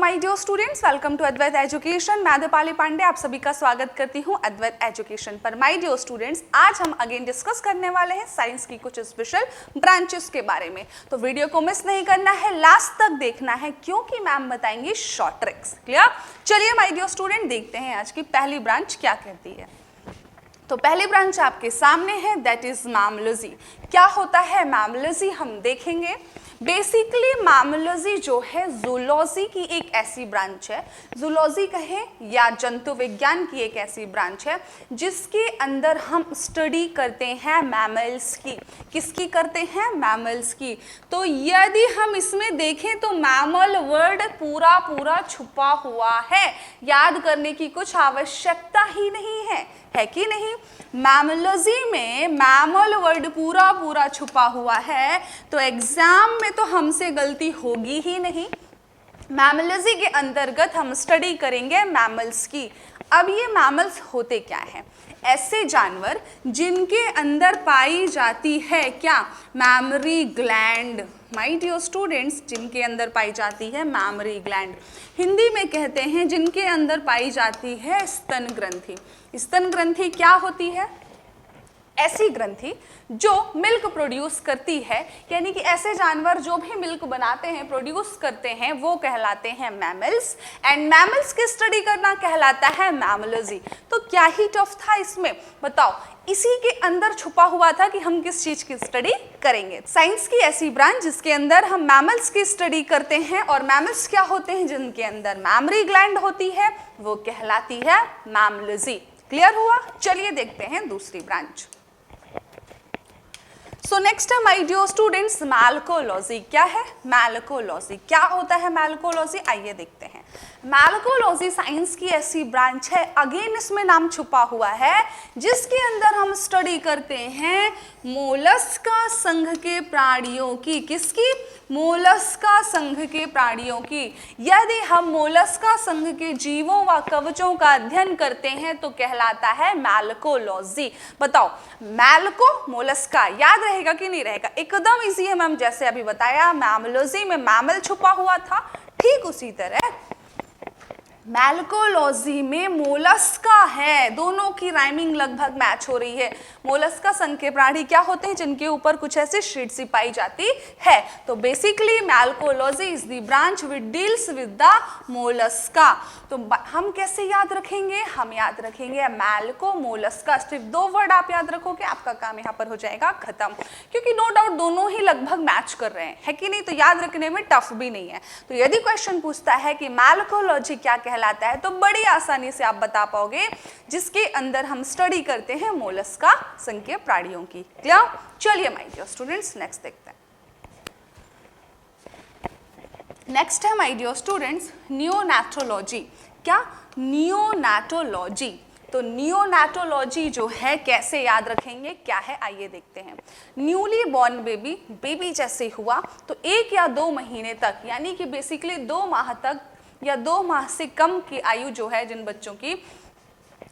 My dear students, welcome to Advait Education. मैं दीपाली पांडे आप सभी का स्वागत करती हूं अद्वैत एजुकेशन पर। माय डियर स्टूडेंट्स, आज हम अगेन डिस्कस करने वाले हैं साइंस की कुछ स्पेशल ब्रांचेस के बारे में। तो वीडियो को मिस नहीं करना है, लास्ट तक देखना है क्योंकि मैम बताएंगी शॉर्ट ट्रिक्स। क्लियर? चलिए माय डियर स्टूडेंट, देखते हैं आज की पहली ब्रांच क्या कहती है। तो पहली ब्रांच आपके सामने है, दैट इज मैमोलॉजी। क्या होता है मैमोलॉजी हम देखेंगे। बेसिकली मैमोलॉजी जो है जूलॉजी की एक ऐसी ब्रांच है, जूलॉजी कहें या जंतु विज्ञान की एक ऐसी ब्रांच है जिसके अंदर हम स्टडी करते हैं मैमल्स की। किसकी करते हैं? मैमल्स की। तो यदि हम इसमें देखें तो मैमल वर्ड पूरा छुपा हुआ है, याद करने की कुछ आवश्यकता ही नहीं है कि नहीं? मैमोलॉजी में मैमल वर्ड पूरा छुपा हुआ है, तो एग्जाम में तो हमसे गलती होगी ही नहीं। मैमोलॉजी के अंतर्गत हम स्टडी करेंगे मैमल्स की। अब ये मैमल्स होते क्या हैं? ऐसे जानवर जिनके अंदर पाई जाती है क्या? Mammary gland. My dear students, जिनके अंदर पाई जाती है मैमरी ग्लैंड। हिंदी में कहते हैं जिनके अंदर पाई जाती है स्तन ग्रंथि। स्तन ग्रंथि क्या होती है? ऐसी ग्रंथि जो मिल्क प्रोड्यूस करती है, यानी कि ऐसे जानवर जो भी मिल्क बनाते हैं, प्रोड्यूस करते हैं, वो कहलाते हैं मैमल्स। एंड मैमल्स की स्टडी करना कहलाता है मैमोलॉजी। तो क्या ही टफ था इसमें, बताओ। इसी के अंदर छुपा हुआ था कि हम किस चीज की स्टडी करेंगे। साइंस की ऐसी ब्रांच जिसके अंदर हम मैमल्स की स्टडी करते हैं, और मैमल्स क्या होते हैं? जिनके अंदर मैमरी ग्लैंड होती है, वो कहलाती है मैमोलॉजी। क्लियर हुआ? चलिए देखते हैं दूसरी ब्रांच। सो नेक्स्ट है माय डियर स्टूडेंट्स मैल्कोलॉजी। क्या है मैल्कोलॉजी? क्या होता है मैल्कोलॉजी? आइए देखते हैं। मैल्कोलॉजी साइंस की ऐसी ब्रांच है, अगेन इसमें नाम छुपा हुआ है, जिसके अंदर हम स्टडी करते हैं मोलस्का संघ के प्राणियों की। किसकी? मोलस्का संघ के प्राणियों की। यदि हम मोलस्का संघ के जीवों व कवचों का अध्ययन करते हैं तो कहलाता है मैल्कोलॉजी। बताओ, मैल्को मोलस्का याद रहेगा कि नहीं रहेगा? एकदम इजी है मैम, जैसे अभी बताया मैमोलॉजी में मैमल छुपा हुआ था, ठीक उसी तरह मैल्कोलॉजी में मोलस्का है। दोनों की राइमिंग लगभग मैच हो रही है। मोलस्का संघ के प्राणी क्या होते हैं? जिनके ऊपर कुछ ऐसी शीट्स पाई जाती है। तो basically malacology is the branch which deals with the mollusca. तो हम कैसे याद रखेंगे? हम याद रखेंगे मैल्को मोलस्का। सिर्फ दो वर्ड आप याद रखोगे, आपका काम यहाँ पर हो जाएगा खत्म, क्योंकि नो डाउट दोनों ही लगभग मैच कर रहे हैं, है कि नहीं? तो याद रखने में टफ भी नहीं है। तो यदि क्वेश्चन पूछता है कि मैल्कोलॉजी क्या कहलाता है, तो बड़ी आसानी से आप बता पाओगे, जिसके अंदर हम स्टडी करते हैं मोलस्का संघ के प्राणियों की। क्लियर? चलिए माय डियर स्टूडेंट्स नेक्स्ट देखते हैं। नेक्स्ट है माय डियर स्टूडेंट्स नियोनैटोलॉजी। क्या? नियोनैटोलॉजी। तो नियोनैटोलॉजी जो है कैसे याद रखेंगे, क्या है? आइए देखते हैं। न्यूली बॉर्न बेबी जैसे हुआ तो 1 या 2 महीने तक, यानी कि बेसिकली 2 माह तक या 2 माह से कम की आयु जो है जिन बच्चों की,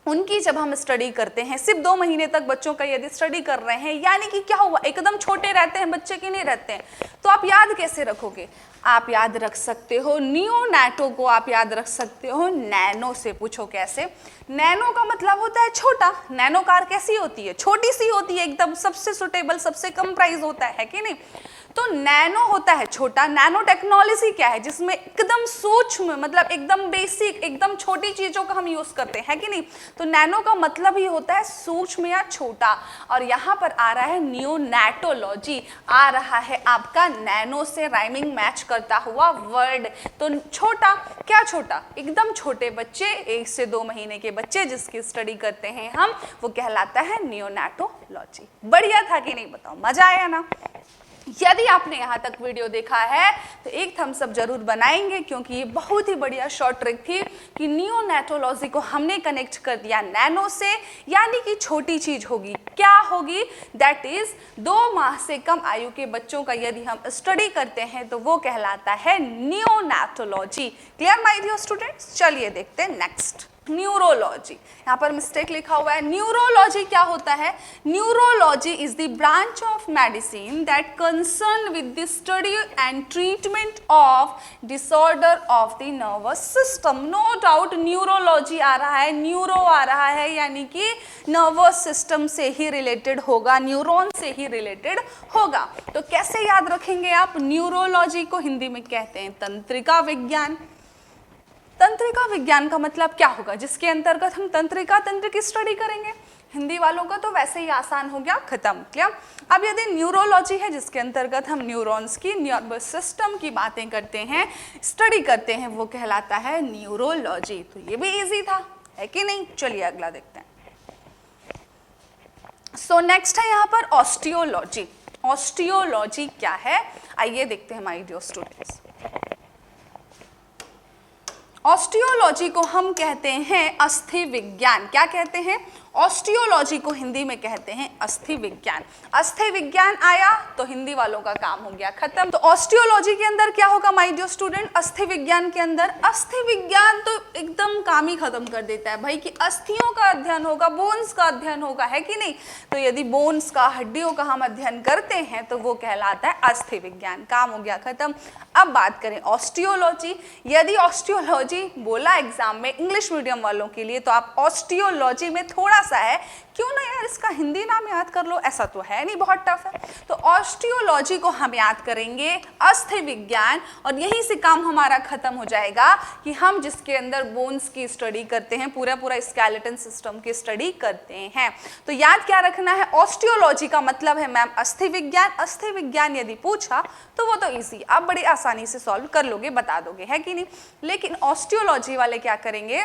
उनकी जब हम स्टडी करते हैं, सिर्फ 2 महीने तक बच्चों का यदि स्टडी कर रहे हैं, यानी कि क्या हुआ? एकदम छोटे रहते हैं बच्चे की नहीं रहते हैं, तो आप याद कैसे रखोगे? आप याद रख सकते हो नियोनैटो को, आप याद रख सकते हो नैनो से। पूछो कैसे? नैनो का मतलब होता है छोटा। नैनो कार कैसी होती है? छोटी सी होती है, एकदम सबसे सुटेबल, सबसे कम प्राइस होता है कि नहीं? तो नैनो होता है छोटा। नैनो टेक्नोलॉजी क्या है? जिसमें एकदम सूक्ष्म, मतलब एकदम बेसिक, एकदम छोटी चीजों का हम यूज करते हैं कि नहीं? तो नैनो का मतलब ही होता है सूक्ष्म या छोटा। और यहाँ पर आ रहा है नियोनैटोलॉजी, आ रहा है आपका नैनो से राइमिंग मैच करता हुआ वर्ड। तो छोटा, क्या छोटा? एकदम छोटे बच्चे, 1 से 2 महीने के बच्चे जिसकी स्टडी करते हैं हम, वो कहलाता है नियोनैटोलॉजी। बढ़िया था कि नहीं? बताओ, मजा आया ना? यदि आपने यहाँ तक वीडियो देखा है तो एक थम्स अप जरूर बनाएंगे, क्योंकि ये बहुत ही बढ़िया शॉर्ट ट्रिक थी कि नियोनैटोलॉजी को हमने कनेक्ट कर दिया नैनो से, यानी कि छोटी चीज होगी। क्या होगी? दैट इज 2 माह से कम आयु के बच्चों का यदि हम स्टडी करते हैं तो वो कहलाता है neonatology. Clear my dear students? चलिए देखते हैं नेक्स्ट। न्यूरोलॉजी, यहाँ पर मिस्टेक लिखा हुआ है। न्यूरोलॉजी क्या होता है? Neurology is the branch of medicine that concern with the study and treatment of disorder of the nervous system. No doubt neurology आ रहा है, न्यूरो आ रहा है, यानी कि नर्वस सिस्टम से ही रिलेटेड होगा, न्यूरॉन से ही रिलेटेड होगा। तो कैसे याद रखेंगे आप? न्यूरोलॉजी को हिंदी में कहते हैं तंत्रिका विज्ञान। तंत्रिका विज्ञान का मतलब क्या होगा? जिसके अंतर्गत हम तंत्र की स्टडी करेंगे। हिंदी वालों का तो वैसे ही आसान हो गया, खत्म। क्लियर? अब यदि न्यूरोलॉजी है जिसके अंतर्गत हम न्यूरॉन्स की, नर्वस सिस्टम की बातें करते हैं, स्टडी करते हैं, वो कहलाता है न्यूरोलॉजी। तो ये भी इजी था, है कि नहीं? चलिए अगला देखते हैं। सो नेक्स्ट है यहाँ पर ऑस्टियोलॉजी। ऑस्टियोलॉजी क्या है? आइए देखते हैं माय डियर स्टूडेंट्स। ऑस्टियोलॉजी को हम कहते हैं अस्थि विज्ञान। क्या कहते हैं? ऑस्टियोलॉजी को हिंदी में कहते हैं अस्थि विज्ञान। अस्थि विज्ञान आया तो हिंदी वालों का काम हो गया खत्म। तो ऑस्टियोलॉजी के अंदर क्या होगा माय डियर स्टूडेंट? अस्थि विज्ञान के अंदर, अस्थि विज्ञान तो एकदम काम ही खत्म कर देता है भाई, कि अस्थियों का अध्ययन होगा, बोन्स का अध्ययन होगा, है कि नहीं? तो यदि बोन्स का, हड्डियों का हम अध्ययन करते हैं तो वो कहलाता है अस्थि विज्ञान। काम हो गया खत्म। अब बात करें ऑस्टियोलॉजी। यदि ऑस्टियोलॉजी बोला एग्जाम में इंग्लिश मीडियम वालों के लिए, तो आप ऑस्टियोलॉजी में थोड़ा सा है, क्यों ना यार इसका हिंदी नाम याद कर लो, ऐसा तो है नहीं, बहुत टफ है। तो ऑस्टियोलॉजी को हम याद करेंगे अस्थि विज्ञान, और यहीं से काम हमारा खत्म हो जाएगा कि हम जिसके अंदर बोन्स की स्टडी करते हैं, पूरा स्केलेटन सिस्टम की स्टडी करते हैं। तो याद क्या रखना है? ऑस्टियोलॉजी का मतलब है मैम अस्थि विज्ञान। अस्थि विज्ञान यदि पूछा तो वो तो इजी, आप बड़ी आसानी से सॉल्व कर लोगे, बता दोगे, है कि नहीं? लेकिन ऑस्टियोलॉजी वाले क्या करेंगे?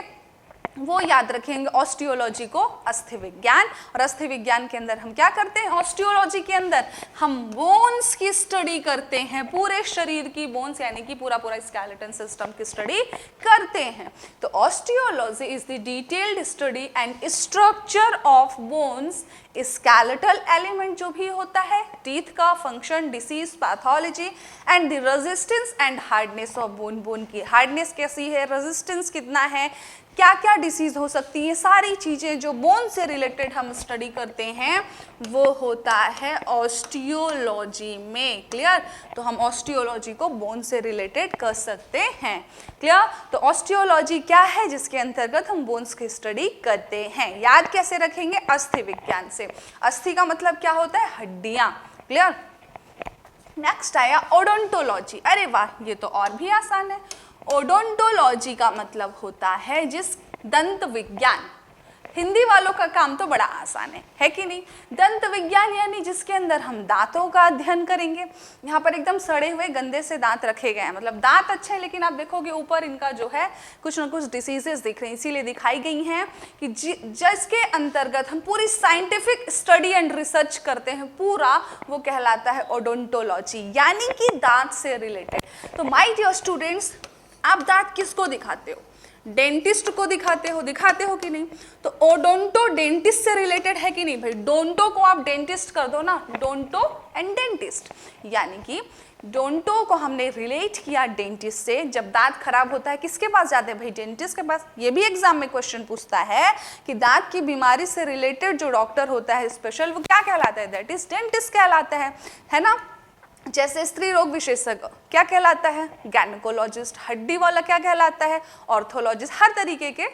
वो याद रखेंगे ऑस्टियोलॉजी को अस्थि विज्ञान, और अस्थि विज्ञान के अंदर हम क्या करते हैं? ऑस्टियोलॉजी के अंदर हम बोन्स की स्टडी करते हैं, पूरे शरीर की बोन्स, यानी कि पूरा स्केलेटन सिस्टम की स्टडी करते हैं। तो osteology is the detailed study and structure of bones, skeletal element जो भी होता है, टीथ का function, disease, pathology and the resistance and hardness of bone. Bone की हार्डनेस कैसी है, रेजिस्टेंस कितना है, क्या क्या डिसीज हो सकती है, सारी चीजें जो बोन से रिलेटेड हम स्टडी करते हैं वो होता है ऑस्टियोलॉजी में। क्लियर? तो हम ऑस्टियोलॉजी को बोन से रिलेटेड कर सकते हैं। क्लियर? तो ऑस्टियोलॉजी क्या है? जिसके अंतर्गत हम बोन्स की स्टडी करते हैं। याद कैसे रखेंगे? अस्थि विज्ञान से। अस्थि का मतलब क्या होता है? हड्डियां। क्लियर? नेक्स्ट आया ओडोंटोलॉजी। अरे वाह, ये तो और भी आसान है। ओडोंटोलॉजी का मतलब होता है जिस दंत विज्ञान। हिंदी वालों का काम तो बड़ा आसान है कि नहीं? दंत विज्ञान यानी जिसके अंदर हम दांतों का अध्ययन करेंगे। यहाँ पर एकदम सड़े हुए गंदे से दांत रखे गए हैं, मतलब दांत अच्छे हैं, लेकिन आप देखोगे ऊपर इनका जो है कुछ ना कुछ डिसीजेस दिख रही हैं, इसीलिए दिखाई गई हैं कि जिसके अंतर्गत हम पूरी साइंटिफिक स्टडी एंड रिसर्च करते हैं, पूरा वो कहलाता है ओडोंटोलॉजी, यानी कि दांत से रिलेटेड। तो माय डियर स्टूडेंट्स, आप दांत किसको दिखाते हो? डेंटिस्ट को दिखाते हो कि नहीं? तो ओडोंटो डेंटिस्ट से रिलेटेड है कि नहीं भाई? डोंटो को आप डेंटिस्ट कर दो ना, डोंटो एंड डेंटिस्ट, यानी कि डोंटो को हमने रिलेट किया डेंटिस्ट से। जब दांत खराब होता है किसके पास जाते हैं भाई? डेंटिस्ट के पास। ये भी एग्जाम में क्वेश्चन पूछता है कि दांत की बीमारी से रिलेटेड जो डॉक्टर होता है स्पेशल, वो क्या कहलाता है? दैट इज डेंटिस्ट कहलाता है ना? जैसे स्त्री रोग विशेषज्ञ क्या कहलाता है? गायनेकोलॉजिस्ट। हड्डी वाला क्या कहलाता है? ऑर्थोलॉजिस्ट। हर तरीके के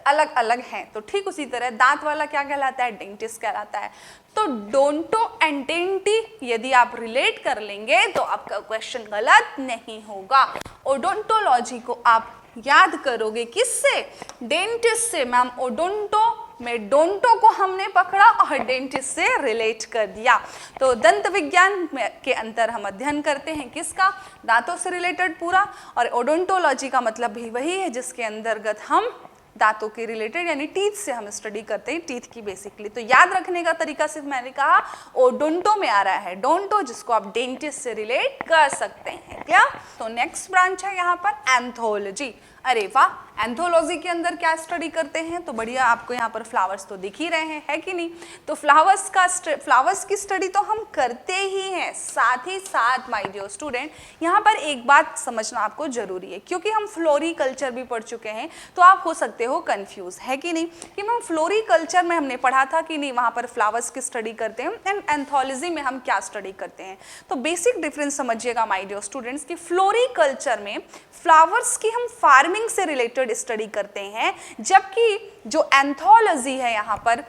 अलग अलग हैं। तो ठीक उसी तरह दांत वाला क्या कहलाता है? डेंटिस्ट कहलाता है। तो डोंटो एंड डेंटी यदि आप रिलेट कर लेंगे तो आपका क्वेश्चन गलत नहीं होगा। ओडोंटोलॉजी को आप याद करोगे किससे? डेंटिस्ट से। मैम ओडोंटो में डोंटो को हमने पकड़ा और डेंटिस्ट से रिलेट कर दिया। तो दंत विज्ञान के अंतर हम अध्ययन करते हैं किसका? दांतों से रिलेटेड पूरा। और ओडोंटोलॉजी का मतलब भी वही है जिसके अंतर्गत हम दांतों के रिलेटेड यानी टीथ से हम स्टडी करते हैं, टीथ की बेसिकली। तो याद रखने का तरीका सिर्फ मैंने कहा ओडोंटो में आ रहा है, डोंटो जिसको आप डेंटिस्ट से रिलेट कर सकते हैं। क्या? तो नेक्स्ट ब्रांच है यहाँ पर एंथोलॉजी। अरे वाह, एंथोलॉजी के अंदर क्या स्टडी करते हैं? तो बढ़िया, आपको यहाँ पर फ्लावर्स तो दिख ही रहे हैं, है कि नहीं? तो फ्लावर्स की स्टडी तो हम करते ही हैं, साथ ही साथ माय डियर स्टूडेंट यहाँ पर एक बात समझना आपको जरूरी है, क्योंकि हम फ्लोरिकल्चर भी पढ़ चुके हैं तो आप हो सकते हो कंफ्यूज, है कि नहीं, कि मैम फ्लोरिकल्चर में हमने पढ़ा था कि नहीं वहाँ पर फ्लावर्स की स्टडी करते हैं, एंड एंथोलॉजी में हम क्या स्टडी करते हैं। तो बेसिक डिफरेंस समझिएगा माय डियर स्टूडेंट्स कि फ्लोरिकल्चर में फ्लावर्स की हम फार्मिंग से रिलेटेड स्टडी करते हैं, जबकि जो एंथोलॉजी है यहाँ पर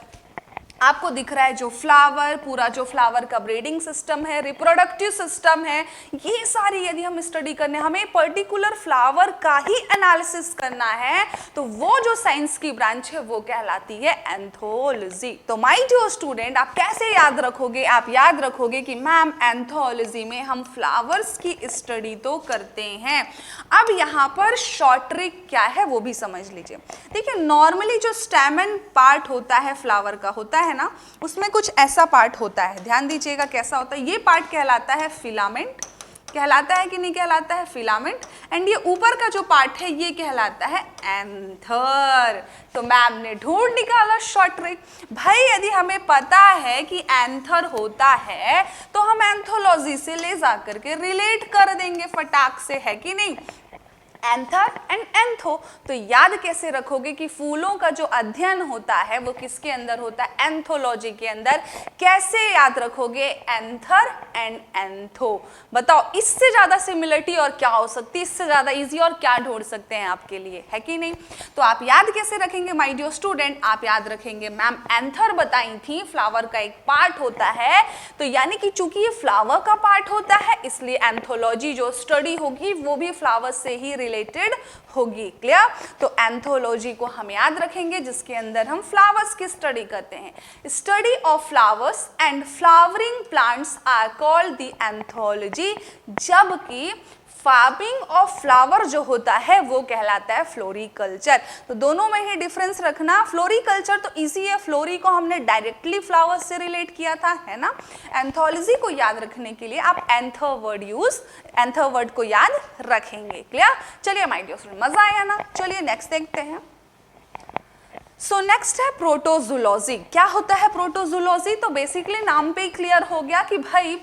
आपको दिख रहा है जो फ्लावर, पूरा जो फ्लावर का ब्रीडिंग सिस्टम है, रिप्रोडक्टिव सिस्टम है, ये सारी यदि हम स्टडी करने, हमें पर्टिकुलर फ्लावर का ही एनालिसिस करना है, तो वो जो साइंस की ब्रांच है वो कहलाती है एंथोलॉजी। तो माय डियर स्टूडेंट, आप कैसे याद रखोगे? आप याद रखोगे कि मैम एंथोलॉजी में हम फ्लावर्स की स्टडी तो करते हैं। अब यहाँ पर शॉर्ट ट्रिक क्या है वो भी समझ लीजिए। देखिए, नॉर्मली जो स्टेमन पार्ट होता है फ्लावर का होता है ना, उसमें कुछ ऐसा पार्ट होता है, ध्यान दीजिएगा कैसा होता है। ये पार्ट कहलाता है फिलामेंट, कहलाता है कि नहीं कहलाता है? फिलामेंट। एंड ये ऊपर का जो पार्ट है ये कहलाता है एंथर। तो मैम ने ढूंढ निकाला शॉर्ट ट्रिक। भाई यदि हमें पता है कि एंथर होता है तो हम एंथोलॉजी से ले जा करके रिलेट कर देंगे फटाक से, है कि नहीं? Anther and एंथो। तो याद कैसे रखोगे कि फूलों का जो अध्ययन होता है वो किसके अंदर होता है? एंथोलॉजी के अंदर। कैसे याद रखोगे? Anther and एंथो। बताओ, इससे ज्यादा सिमिलरिटी और क्या हो सकती है? इससे ज्यादा इजी और क्या ढूंढ सकते हैं आपके लिए, है कि नहीं? तो आप याद कैसे रखेंगे माय डियर स्टूडेंट? आप याद रखेंगे मैम एंथर बताई थी फ्लावर का एक पार्ट होता है, तो यानी कि चूंकि ये फ्लावर का पार्ट होता है इसलिए एंथोलॉजी जो स्टडी होगी वो भी फ्लावर से ही रिलेटेड होगी। क्लियर? तो एंथोलॉजी को हम याद रखेंगे जिसके अंदर हम फ्लावर्स की स्टडी करते हैं। Study of flowers and flowering plants are called the anthology, जबकि फार्मिंग ऑफ फ्लावर जो होता है वो कहलाता है फ्लोरिकल्चर। तो दोनों में ही डिफरेंस रखना। फ्लोरिकल्चर तो इजी है, फ्लोरी को हमने डायरेक्टली फ्लावर से रिलेट किया था, है ना? एंथोलॉजी को याद रखने के लिए आप एंथर वर्ड को याद रखेंगे। क्लियर? चलिए माय डियर स्टूडेंट, मजा आया ना? चलिए नेक्स्ट देखते हैं। सो नेक्स्ट है प्रोटोजूलॉजी। क्या होता है प्रोटोजूलॉजी? तो बेसिकली नाम पे ही क्लियर हो गया कि भाई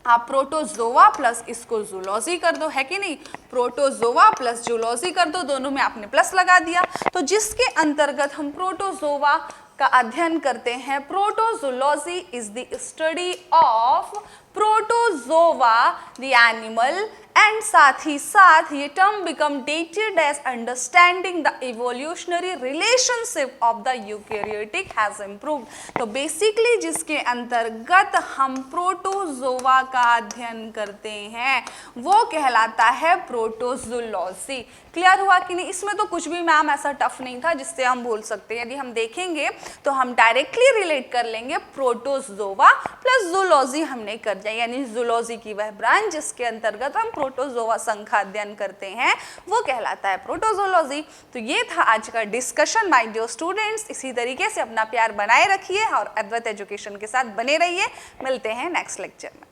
आप प्रोटोजोआ प्लस इसको जूलॉजी कर दो, है कि नहीं? प्रोटोजोआ प्लस जूलॉजी कर दो, दोनों में आपने प्लस लगा दिया। तो जिसके अंतर्गत हम प्रोटोजोआ का अध्ययन करते हैं। Protozoology is the study of protozoa the animal, and साथ ही साथ ये term become dated as understanding the evolutionary relationship of the eukaryotic has improved. तो बेसिकली जिसके अंतर्गत हम प्रोटोजोआ का अध्ययन करते हैं वो कहलाता है प्रोटोजूलॉजी। क्लियर हुआ कि नहीं? इसमें तो कुछ भी मैम ऐसा टफ नहीं था जिससे हम बोल सकते हैं। यदि हम देखेंगे तो हम डायरेक्टली रिलेट कर लेंगे प्रोटोजोआ प्लस जूलॉजी हमने कर दिया, यानी जूलॉजी की वह ब्रांच जिसके अंतर्गत हम प्रोटोजोआ संघ का अध्ययन करते हैं वो कहलाता है प्रोटोजोलॉजी। तो ये था आज का डिस्कशन माय डियर स्टूडेंट्स। इसी तरीके से अपना प्यार बनाए रखिए और अद्वैत एजुकेशन के साथ बने रहिए। मिलते हैं नेक्स्ट लेक्चर में।